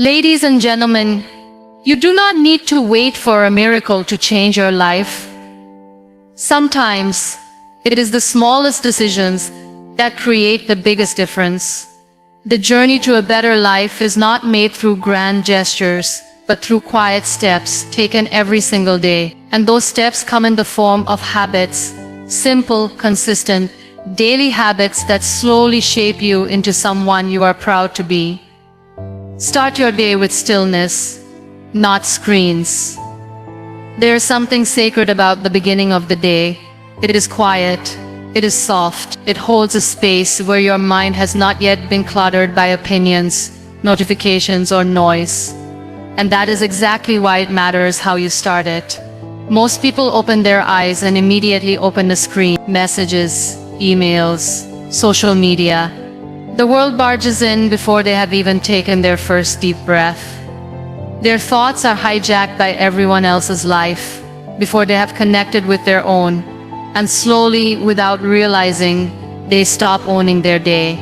Ladies and gentlemen, you do not need to wait for a miracle to change your life. Sometimes, it is the smallest decisions that create the biggest difference. The journey to a better life is not made through grand gestures, but through quiet steps taken every single day. And those steps come in the form of habits, simple, consistent, daily habits that slowly shape you into someone you are proud to be. Start your day with stillness, not screens. There is something sacred about the beginning of the day. It is quiet, it is soft, it holds a space where your mind has not yet been cluttered by opinions, notifications, or noise. And that is exactly why it matters how you start it. Most people open their eyes and immediately open the screen, messages, emails, social media. The world barges in before they have even taken their first deep breath. Their thoughts are hijacked by everyone else's life before they have connected with their own, and slowly, without realizing, they stop owning their day.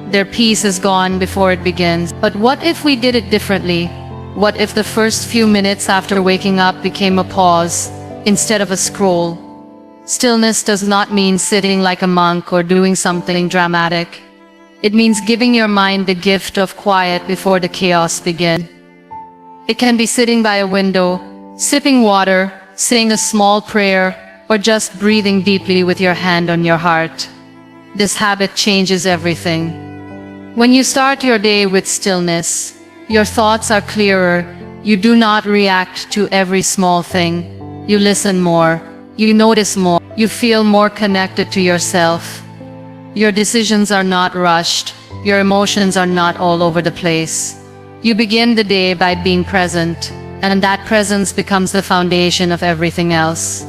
Their peace is gone before it begins. But what if we did it differently? What if the first few minutes after waking up became a pause instead of a scroll? Stillness does not mean sitting like a monk or doing something dramatic. It means giving your mind the gift of quiet before the chaos begins. It can be sitting by a window, sipping water, saying a small prayer, or just breathing deeply with your hand on your heart. This habit changes everything. When you start your day with stillness, your thoughts are clearer. You do not react to every small thing. You listen more. You notice more. You feel more connected to yourself. Your decisions are not rushed. Your emotions are not all over the place. You begin the day by being present, and that presence becomes the foundation of everything else.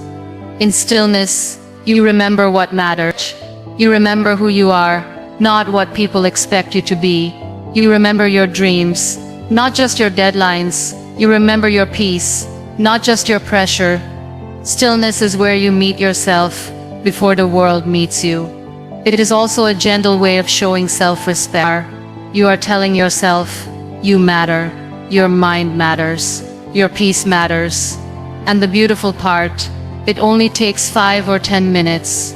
In stillness, you remember what matters. You remember who you are, not what people expect you to be. You remember your dreams, not just your deadlines. You remember your peace, not just your pressure. Stillness is where you meet yourself before the world meets you. It is also a gentle way of showing self-respect. You are telling yourself, you matter, your mind matters, your peace matters. And the beautiful part, it only takes 5 or 10 minutes,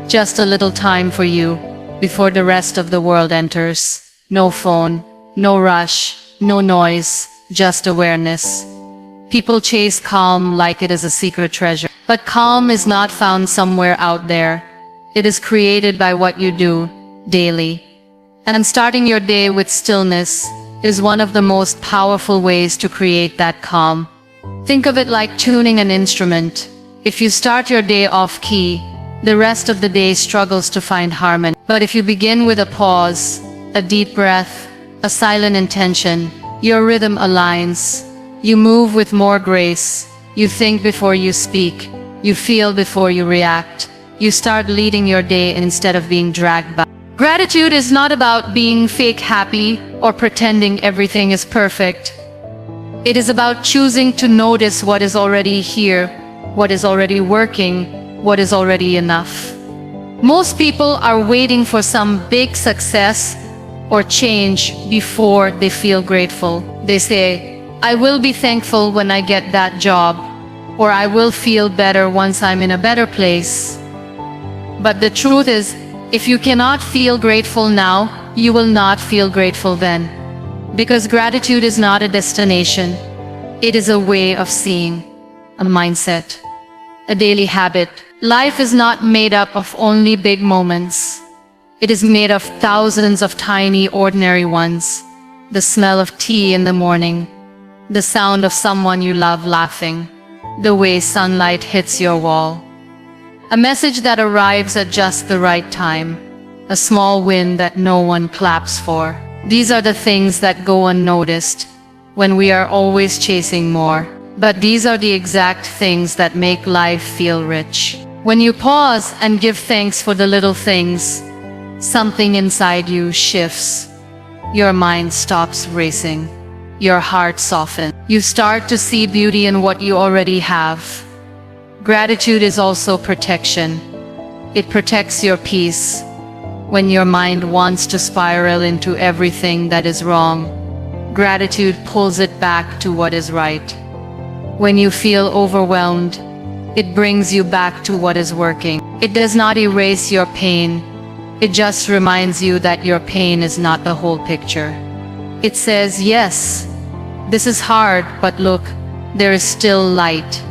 just a little time for you, before the rest of the world enters. No phone, no rush, no noise, just awareness. People chase calm like it is a secret treasure. But calm is not found somewhere out there. It is created by what you do, daily. And starting your day with stillness is one of the most powerful ways to create that calm. Think of it like tuning an instrument. If you start your day off-key, the rest of the day struggles to find harmony. But if you begin with a pause, a deep breath, a silent intention, your rhythm aligns. You move with more grace. You think before you speak. You feel before you react. You start leading your day instead of being dragged by. Gratitude is not about being fake happy or pretending everything is perfect. It is about choosing to notice what is already here, what is already working, what is already enough. Most people are waiting for some big success or change before they feel grateful. They say, I will be thankful when I get that job, or I will feel better once I'm in a better place. But the truth is, if you cannot feel grateful now, you will not feel grateful then. Because gratitude is not a destination. It is a way of seeing, a mindset, a daily habit. Life is not made up of only big moments. It is made of thousands of tiny, ordinary ones. The smell of tea in the morning, the sound of someone you love laughing, the way sunlight hits your wall. A message that arrives at just the right time, a small win that no one claps for. These are the things that go unnoticed when we are always chasing more. But these are the exact things that make life feel rich. When you pause and give thanks for the little things, something inside you shifts. Your mind stops racing. Your heart softens. You start to see beauty in what you already have. Gratitude is also protection. It protects your peace. When your mind wants to spiral into everything that is wrong, Gratitude pulls it back to what is right. When you feel overwhelmed, it brings you back to what is working. It does not erase your pain. It just reminds you that your pain is not the whole picture. It says, yes, this is hard, but look, there is still light.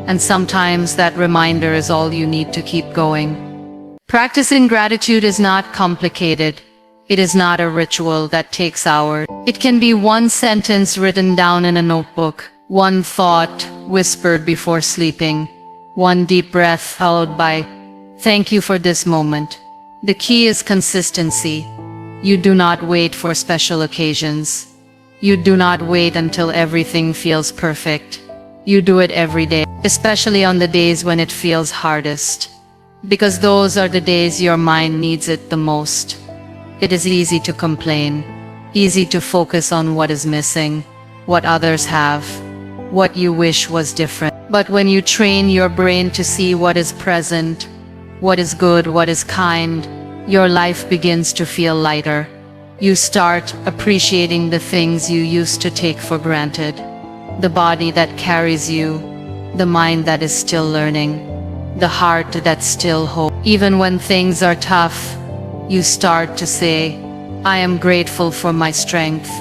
And sometimes that reminder is all you need to keep going. Practicing gratitude is not complicated. It is not a ritual that takes hours. It can be one sentence written down in a notebook, one thought whispered before sleeping, one deep breath followed by, thank you for this moment. The key is consistency. You do not wait for special occasions. You do not wait until everything feels perfect. You do it every day, especially on the days when it feels hardest. Because those are the days your mind needs it the most. It is easy to complain, easy to focus on what is missing, what others have, what you wish was different. But when you train your brain to see what is present, what is good, what is kind, your life begins to feel lighter. You start appreciating the things you used to take for granted. The body that carries you, the mind that is still learning, the heart that still hopes. Even when things are tough, you start to say, I am grateful for my strength,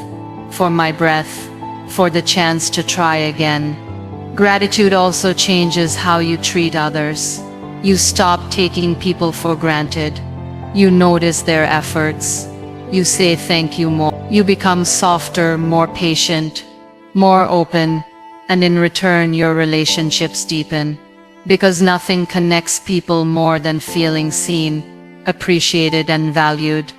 for my breath, for the chance to try again. Gratitude also changes how you treat others. You stop taking people for granted. You notice their efforts. You say thank you more. You become softer, more patient, more open, and in return your relationships deepen. Because nothing connects people more than feeling seen, appreciated and valued.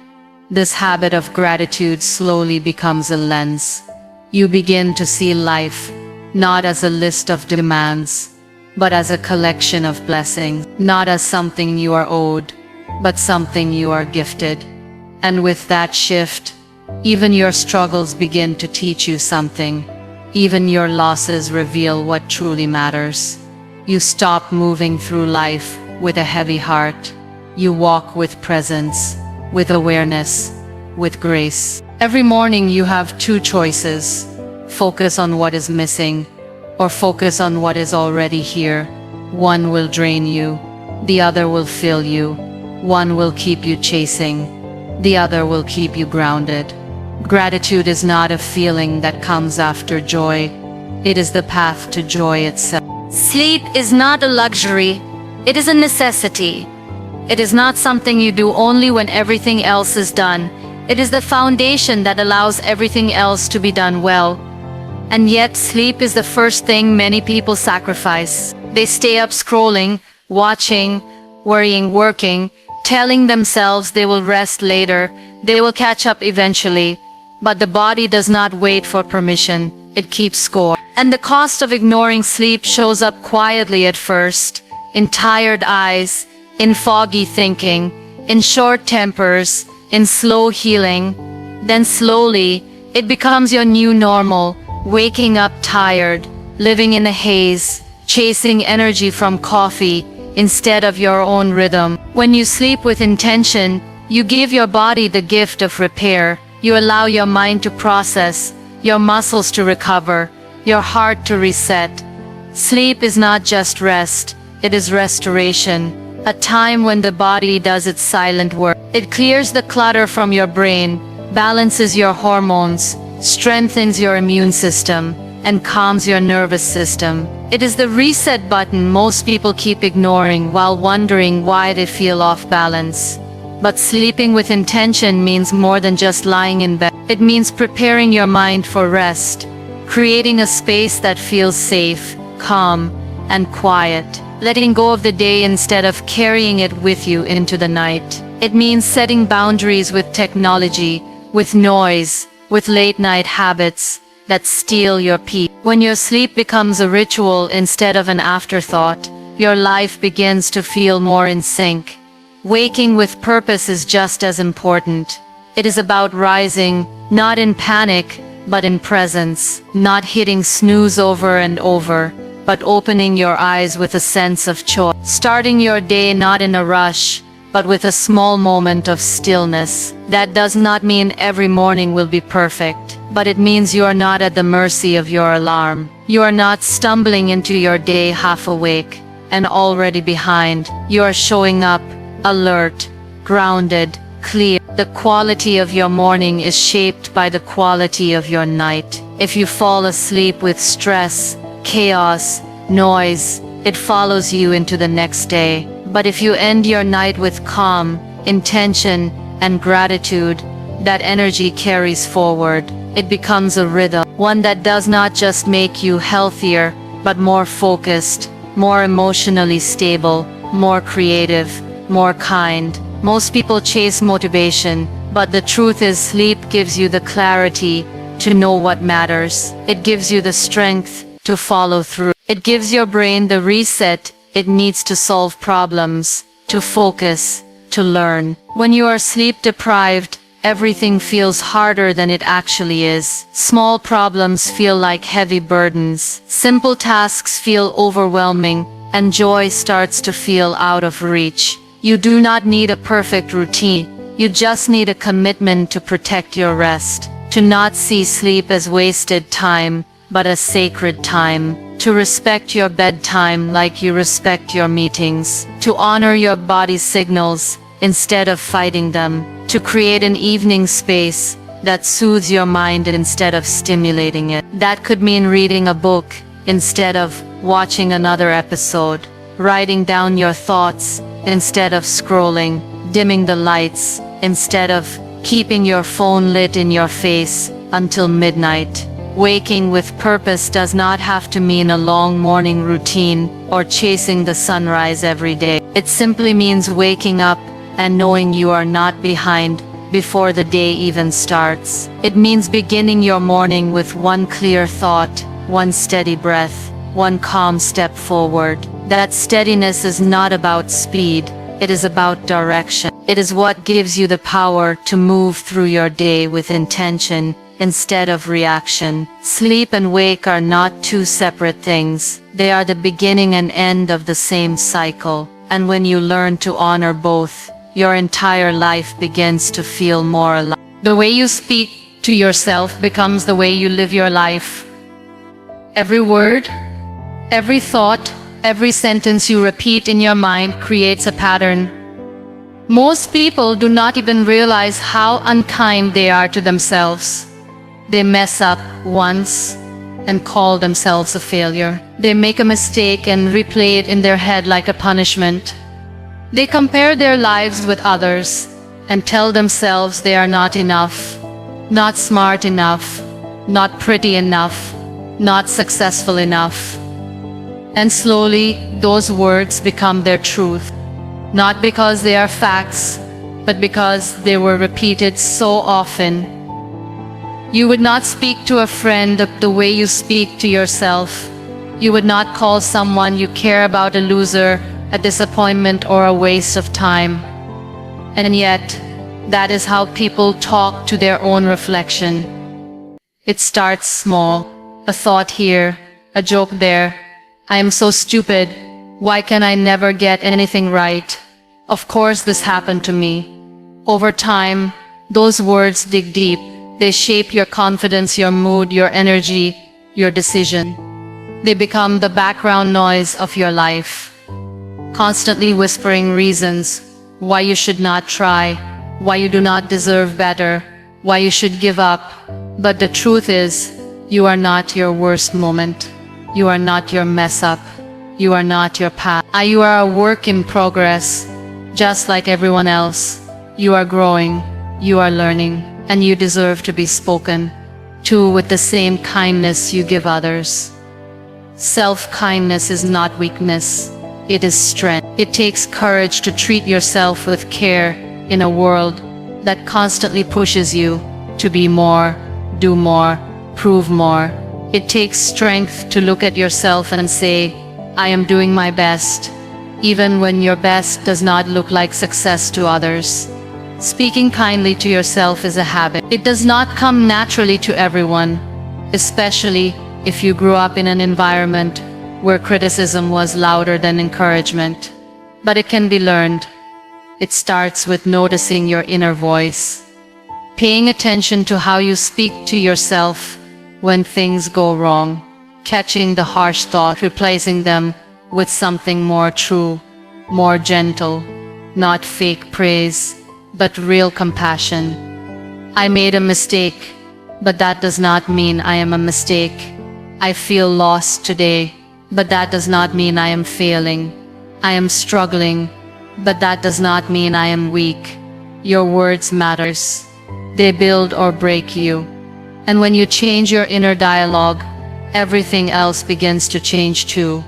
This habit of gratitude slowly becomes a lens. You begin to see life, not as a list of demands, but as a collection of blessings. Not as something you are owed, but something you are gifted. And with that shift, even your struggles begin to teach you something. Even your losses reveal what truly matters. You stop moving through life with a heavy heart. You walk with presence, with awareness, with grace. Every morning you have two choices. Focus on what is missing, or focus on what is already here. One will drain you, the other will fill you. One will keep you chasing, the other will keep you grounded. Gratitude is not a feeling that comes after joy. It is the path to joy itself. Sleep is not a luxury, it is a necessity. It is not something you do only when everything else is done. It is the foundation that allows everything else to be done well. And yet sleep is the first thing many people sacrifice. They stay up scrolling, watching, worrying, working, telling themselves they will rest later, they will catch up eventually. But the body does not wait for permission, it keeps score. And the cost of ignoring sleep shows up quietly at first, in tired eyes, in foggy thinking, in short tempers, in slow healing. Then slowly, it becomes your new normal, waking up tired, living in a haze, chasing energy from coffee instead of your own rhythm. When you sleep with intention, you give your body the gift of repair. You allow your mind to process, your muscles to recover, your heart to reset. Sleep is not just rest, it is restoration. A time when the body does its silent work. It clears the clutter from your brain, balances your hormones, strengthens your immune system, and calms your nervous system. It is the reset button most people keep ignoring while wondering why they feel off balance. But sleeping with intention means more than just lying in bed. It means preparing your mind for rest, creating a space that feels safe, calm, and quiet. Letting go of the day instead of carrying it with you into the night. It means setting boundaries with technology, with noise, with late-night habits that steal your peace. When your sleep becomes a ritual instead of an afterthought, your life begins to feel more in sync. Waking with purpose is just as important. It is about rising, not in panic, but in presence, not hitting snooze over and over, but opening your eyes with a sense of choice. Starting your day not in a rush, but with a small moment of stillness. That does not mean every morning will be perfect, but it means you are not at the mercy of your alarm. You are not stumbling into your day half awake and already behind. You are showing up, alert, grounded, clear. The quality of your morning is shaped by the quality of your night. If you fall asleep with stress, chaos, noise, it follows you into the next day. But if you end your night with calm, intention, and gratitude, that energy carries forward. It becomes a rhythm, one that does not just make you healthier, but more focused, more emotionally stable, more creative, more kind. Most people chase motivation, but the truth is sleep gives you the clarity to know what matters. It gives you the strength to follow through. It gives your brain the reset it needs to solve problems, to focus, to learn. When you are sleep deprived, everything feels harder than it actually is. Small problems feel like heavy burdens. Simple tasks feel overwhelming, and joy starts to feel out of reach. You do not need a perfect routine. You just need a commitment to protect your rest. To not see sleep as wasted time, but as sacred time. To respect your bedtime like you respect your meetings. To honor your body's signals instead of fighting them. To create an evening space that soothes your mind instead of stimulating it. That could mean reading a book instead of watching another episode. Writing down your thoughts instead of scrolling. Dimming the lights instead of keeping your phone lit in your face until midnight. Waking with purpose does not have to mean a long morning routine or chasing the sunrise every day. It simply means waking up and knowing you are not behind before the day even starts. It means beginning your morning with one clear thought, one steady breath, one calm step forward. That steadiness is not about speed, it is about direction. It is what gives you the power to move through your day with intention instead of reaction. Sleep and wake are not two separate things. They are the beginning and end of the same cycle. And when you learn to honor both, your entire life begins to feel more alive. The way you speak to yourself becomes the way you live your life. Every word, every thought, every sentence you repeat in your mind creates a pattern. Most people do not even realize how unkind they are to themselves. They mess up once and call themselves a failure. They make a mistake and replay it in their head like a punishment. They compare their lives with others and tell themselves they are not enough, not smart enough, not pretty enough, not successful enough. And slowly, those words become their truth. Not because they are facts, but because they were repeated so often. You would not speak to a friend the way you speak to yourself. You would not call someone you care about a loser, a disappointment, or a waste of time. And yet, that is how people talk to their own reflection. It starts small, a thought here, a joke there. I am so stupid. Why can I never get anything right? Of course this happened to me. Over time, those words dig deep. They shape your confidence, your mood, your energy, your decision. They become the background noise of your life, constantly whispering reasons why you should not try, why you do not deserve better, why you should give up. But the truth is, you are not your worst moment. You are not your mess up. You are not your past. You are a work in progress, just like everyone else. You are growing, you are learning, and you deserve to be spoken to with the same kindness you give others. Self-kindness is not weakness, it is strength. It takes courage to treat yourself with care in a world that constantly pushes you to be more, do more, prove more. It takes strength to look at yourself and say, I am doing my best, even when your best does not look like success to others. Speaking kindly to yourself is a habit. It does not come naturally to everyone, especially if you grew up in an environment where criticism was louder than encouragement. But it can be learned. It starts with noticing your inner voice, paying attention to how you speak to yourself when things go wrong, catching the harsh thought, replacing them with something more true, more gentle, not fake praise, but real compassion. I made a mistake, but that does not mean I am a mistake. I feel lost today, but that does not mean I am failing. I am struggling, but that does not mean I am weak. Your words matters. They build or break you. And when you change your inner dialogue, everything else begins to change too.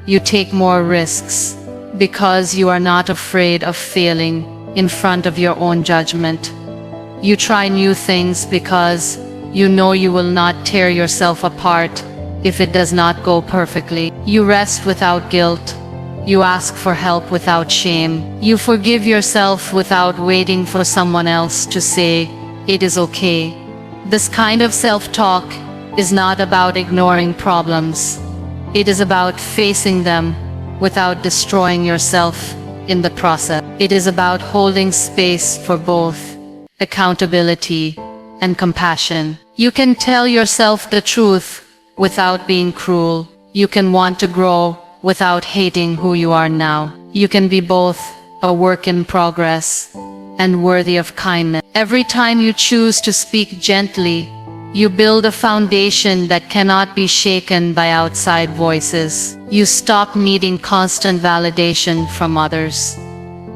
You take more risks because you are not afraid of failing in front of your own judgment. You try new things because you know you will not tear yourself apart if it does not go perfectly. You rest without guilt. You ask for help without shame. You forgive yourself without waiting for someone else to say, "It is okay." This kind of self-talk is not about ignoring problems. It is about facing them without destroying yourself in the process. It is about holding space for both accountability and compassion. You can tell yourself the truth without being cruel. You can want to grow without hating who you are now. You can be both a work in progress and worthy of kindness. Every time you choose to speak gently, you build a foundation that cannot be shaken by outside voices. You stop needing constant validation from others.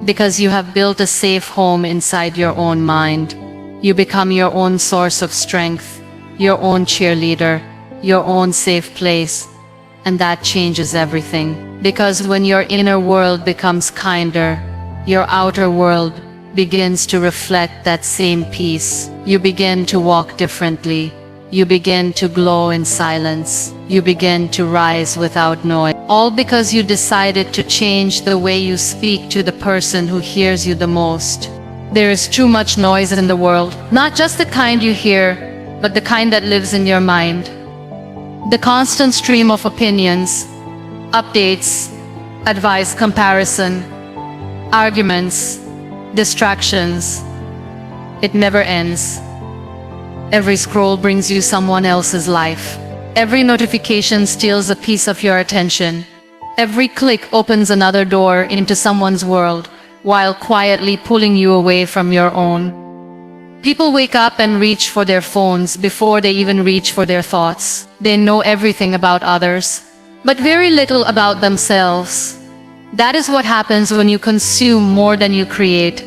Because you have built a safe home inside your own mind, you become your own source of strength, your own cheerleader, your own safe place. And that changes everything. Because when your inner world becomes kinder, your outer world begins to reflect that same peace. You begin to walk differently. You begin to glow in silence. You begin to rise without noise. All because you decided to change the way you speak to the person who hears you the most. There is too much noise in the world. Not just the kind you hear, but the kind that lives in your mind. The constant stream of opinions, updates, advice, comparison, arguments, distractions. It never ends. Every scroll brings you someone else's life. Every notification steals a piece of your attention. Every click opens another door into someone's world, while quietly pulling you away from your own. People wake up and reach for their phones before they even reach for their thoughts. They know everything about others, but very little about themselves. That is what happens when you consume more than you create.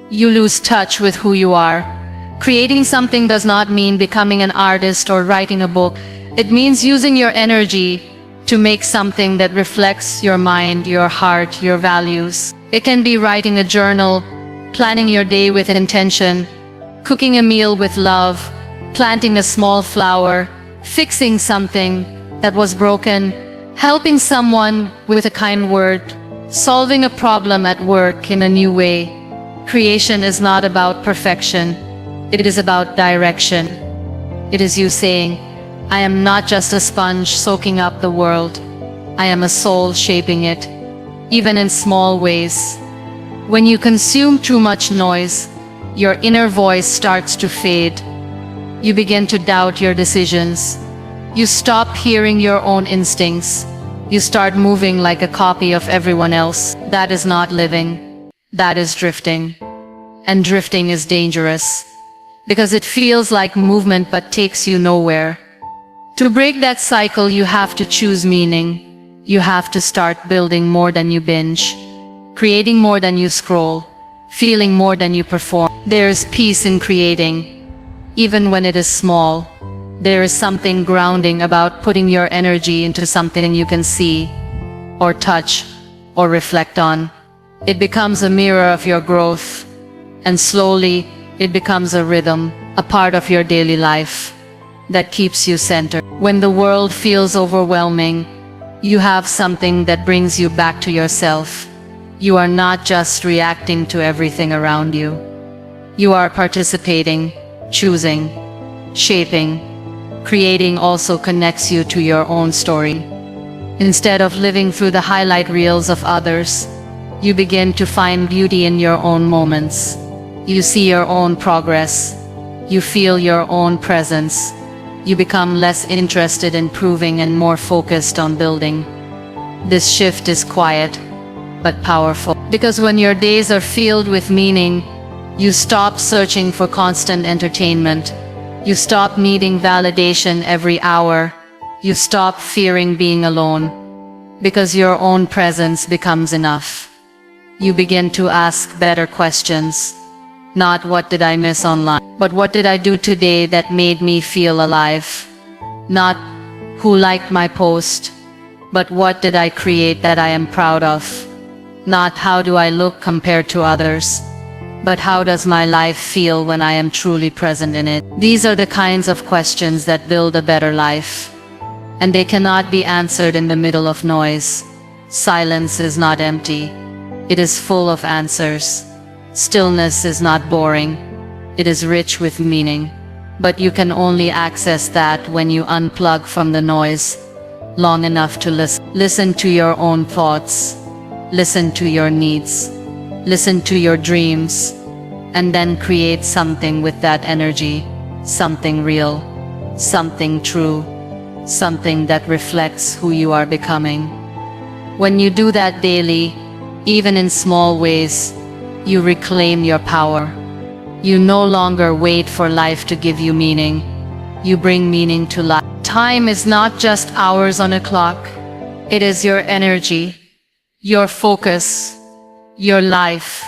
You lose touch with who you are. Creating something does not mean becoming an artist or writing a book. It means using your energy to make something that reflects your mind, your heart, your values. It can be writing a journal, planning your day with intention, cooking a meal with love, planting a small flower, fixing something that was broken, helping someone with a kind word, solving a problem at work in a new way. Creation is not about perfection. It is about direction. It is you saying, "I am not just a sponge soaking up the world. I am a soul shaping it, even in small ways." When you consume too much noise, your inner voice starts to fade. You begin to doubt your decisions. You stop hearing your own instincts. You start moving like a copy of everyone else. That is not living. That is drifting. And drifting is dangerous, because it feels like movement but takes you nowhere. To break that cycle, you have to choose meaning. You have to start building more than you binge, creating more than you scroll, feeling more than you perform. There is peace in creating, even when it is small. There is something grounding about putting your energy into something you can see, or touch, or reflect on. It becomes a mirror of your growth, and slowly it becomes a rhythm, a part of your daily life that keeps you centered. When the world feels overwhelming, you have something that brings you back to yourself. You are not just reacting to everything around you. You are participating, choosing, shaping. Creating also connects you to your own story. Instead of living through the highlight reels of others, You begin to find beauty in your own moments. You see your own progress. You feel your own presence. You become less interested in proving and more focused on building. This shift is quiet, but powerful. Because when your days are filled with meaning, you stop searching for constant entertainment. You stop needing validation every hour. You stop fearing being alone. Because your own presence becomes enough. You begin to ask better questions. Not what did I miss online, but what did I do today that made me feel alive? Not who liked my post, but what did I create that I am proud of? Not how do I look compared to others, but how does my life feel when I am truly present in it? These are the kinds of questions that build a better life. And they cannot be answered in the middle of noise. Silence is not empty. It is full of answers. Stillness is not boring. It is rich with meaning. But you can only access that when you unplug from the noise long enough to listen. Listen to your own thoughts. Listen to your needs. Listen to your dreams. And then create something with that energy. Something real. Something true. Something that reflects who you are becoming. When you do that daily, even in small ways, you reclaim your power. You no longer wait for life to give you meaning. You bring meaning to life. Time is not just hours on a clock. It is your energy, your focus, your life.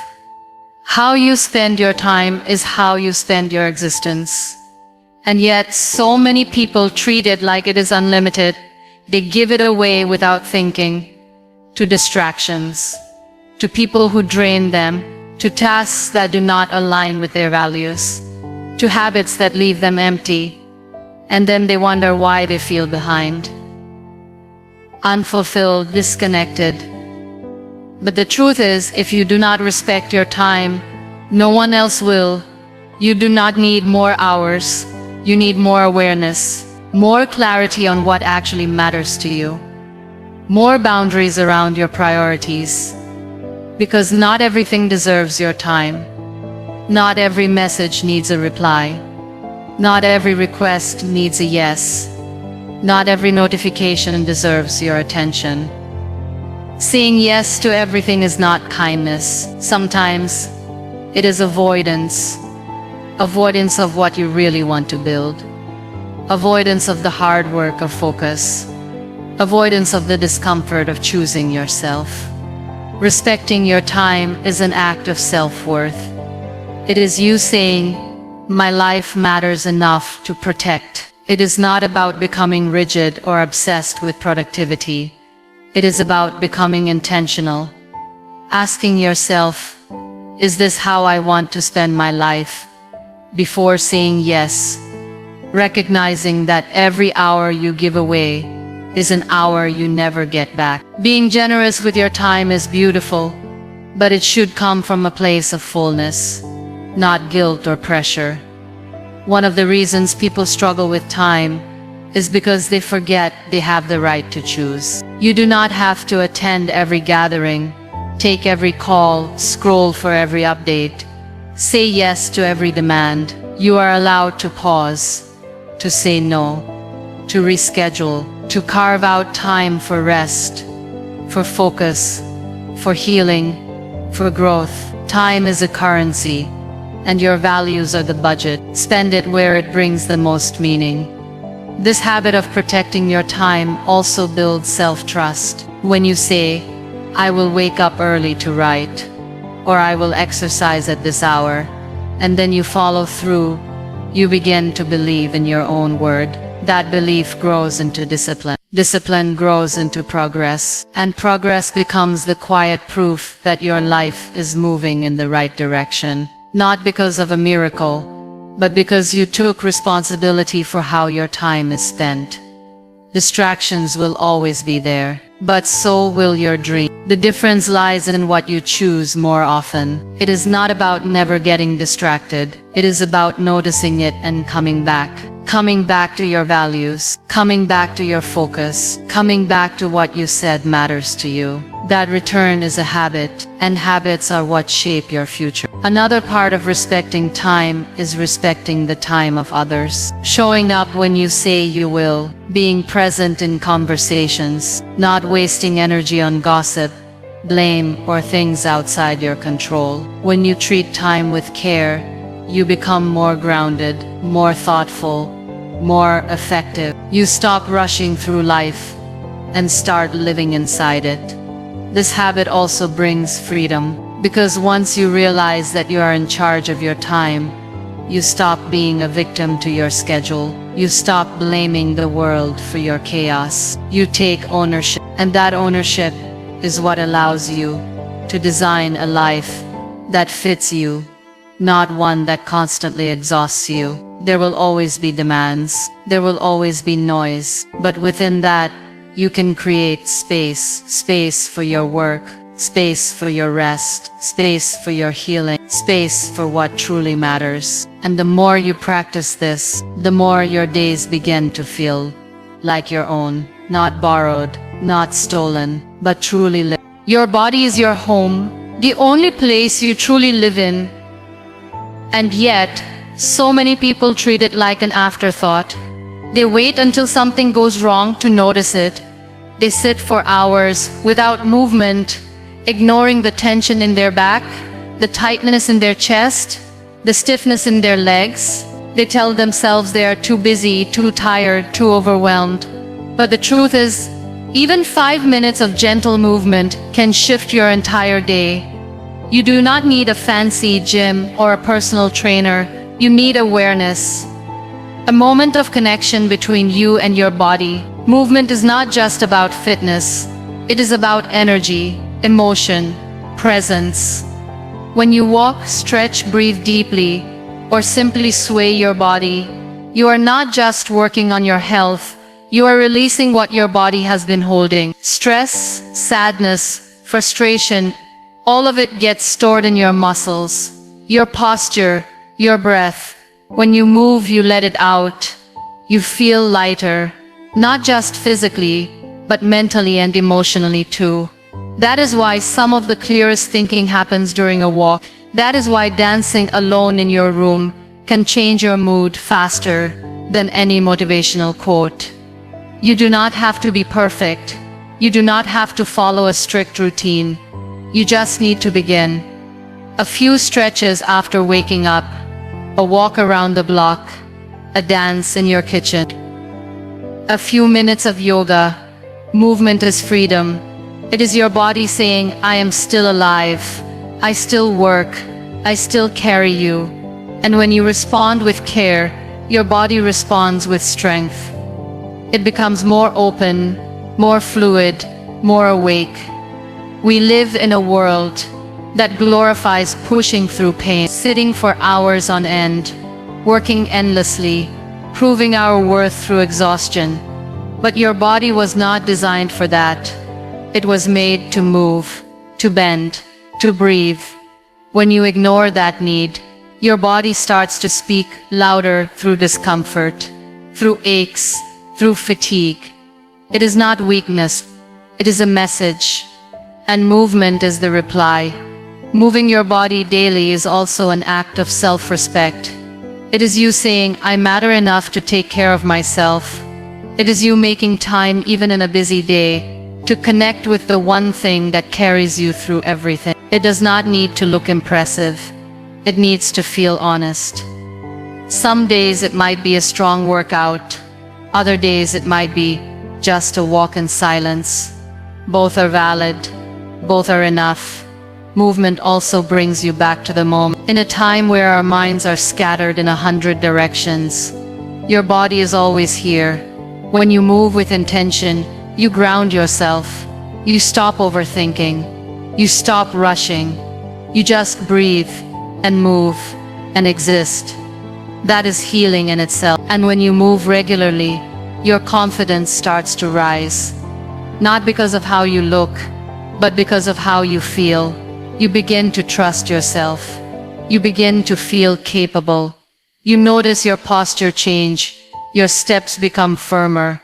How you spend your time is how you spend your existence. And yet, so many people treat it like it is unlimited. They give it away without thinking. To distractions, to people who drain them, to tasks that do not align with their values, to habits that leave them empty, and then they wonder why they feel behind, unfulfilled, disconnected. But the truth is, if you do not respect your time, no one else will. You do not need more hours. You need more awareness, more clarity on what actually matters to you, more boundaries around your priorities. Because not everything deserves your time. Not every message needs a reply. Not every request needs a yes. Not every notification deserves your attention. Saying yes to everything is not kindness. Sometimes it is avoidance. Avoidance of what you really want to build. Avoidance of the hard work of focus. Avoidance of the discomfort of choosing yourself. Respecting your time is an act of self-worth. It is you saying, my life matters enough to protect. It is not about becoming rigid or obsessed with productivity. It is about becoming intentional. Asking yourself, is this how I want to spend my life? Before saying yes. Recognizing that every hour you give away is an hour you never get back. Being generous with your time is beautiful, but it should come from a place of fullness, not guilt or pressure. One of the reasons people struggle with time is because they forget they have the right to choose. You do not have to attend every gathering, take every call, scroll for every update, say yes to every demand. You are allowed to pause, to say no, to reschedule, to carve out time for rest, for focus, for healing, for growth. Time is a currency, and your values are the budget. Spend it where it brings the most meaning. This habit of protecting your time also builds self-trust. When you say, I will wake up early to write, or I will exercise at this hour, and then you follow through, you begin to believe in your own word. That belief grows into discipline. Discipline grows into progress, and progress becomes the quiet proof that your life is moving in the right direction. Not because of a miracle, but because you took responsibility for how your time is spent. Distractions will always be there, but so will your dream. The difference lies in what you choose more often. It is not about never getting distracted. It is about noticing it and coming back. coming back to your values, coming back to your focus, coming back to what you said matters to you. That return is a habit, and habits are what shape your future. Another part of respecting time is respecting the time of others. Showing up when you say you will, being present in conversations, not wasting energy on gossip, blame, or things outside your control. When you treat time with care, you become more grounded, more thoughtful, more effective. You stop rushing through life and start living inside it. This habit also brings freedom, because once you realize that you are in charge of your time, you stop being a victim to your schedule. You stop blaming the world for your chaos. You take ownership, and that ownership is what allows you to design a life that fits you, not one that constantly exhausts you. There will always be demands, there will always be noise, but within that, you can create space for your work, space for your rest, space for your healing, space for what truly matters. And the more you practice this, the more your days begin to feel like your own, not borrowed, not stolen, but truly lived. Your body is your home, the only place you truly live in. And yet, so many people treat it like an afterthought. They wait until something goes wrong to notice it. They sit for hours without movement, ignoring the tension in their back, the tightness in their chest, the stiffness in their legs. They tell themselves they are too busy, too tired, too overwhelmed. But the truth is, even 5 minutes of gentle movement can shift your entire day. You do not need a fancy gym or a personal trainer. You need awareness. A moment of connection between you and your body. Movement is not just about fitness. It is about energy, emotion, presence. When you walk, stretch, breathe deeply, or simply sway your body, you are not just working on your health, you are releasing what your body has been holding. Stress, sadness, frustration, all of it gets stored in your muscles, your posture, your breath. When you move, you let it out. You feel lighter, not just physically, but mentally and emotionally too. That is why some of the clearest thinking happens during a walk. That is why dancing alone in your room can change your mood faster than any motivational quote. You do not have to be perfect. You do not have to follow a strict routine. You just need to begin. A few stretches after waking up, a walk around the block, a dance in your kitchen. A few minutes of yoga. Movement is freedom. It is your body saying, I am still alive. I still work. I still carry you. And when you respond with care, your body responds with strength. It becomes more open, more fluid, more awake. We live in a world that glorifies pushing through pain, sitting for hours on end, working endlessly, proving our worth through exhaustion. But your body was not designed for that. It was made to move, to bend, to breathe. When you ignore that need, your body starts to speak louder through discomfort, through aches, through fatigue. It is not weakness, it is a message. And movement is the reply. Moving your body daily is also an act of self-respect. It is you saying, I matter enough to take care of myself. It is you making time even in a busy day to connect with the one thing that carries you through everything. It does not need to look impressive. It needs to feel honest. Some days it might be a strong workout. Other days it might be just a walk in silence. Both are valid. Both are enough. Movement also brings you back to the moment. In a time where our minds are scattered in 100 directions, your body is always here. When you move with intention, you ground yourself. You stop overthinking. You stop rushing. You just breathe and move and exist. That is healing in itself. And when you move regularly, your confidence starts to rise. Not because of how you look, but because of how you feel. You begin to trust yourself. You begin to feel capable. You notice your posture change. Your steps become firmer.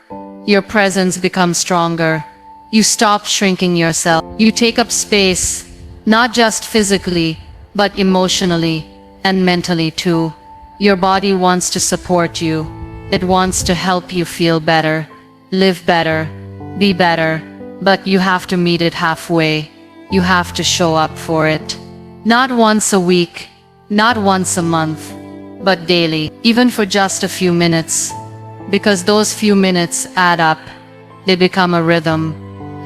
Your presence becomes stronger. You stop shrinking yourself. You take up space, not just physically, but emotionally and mentally too. Your body wants to support you. It wants to help you feel better, live better, be better, but you have to meet it halfway. You have to show up for it. Not once a week, not once a month, but daily, even for just a few minutes. Because those few minutes add up. They become a rhythm,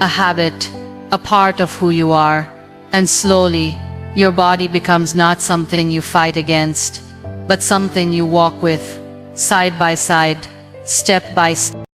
a habit, a part of who you are. And slowly, your body becomes not something you fight against, but something you walk with, side by side, step by step.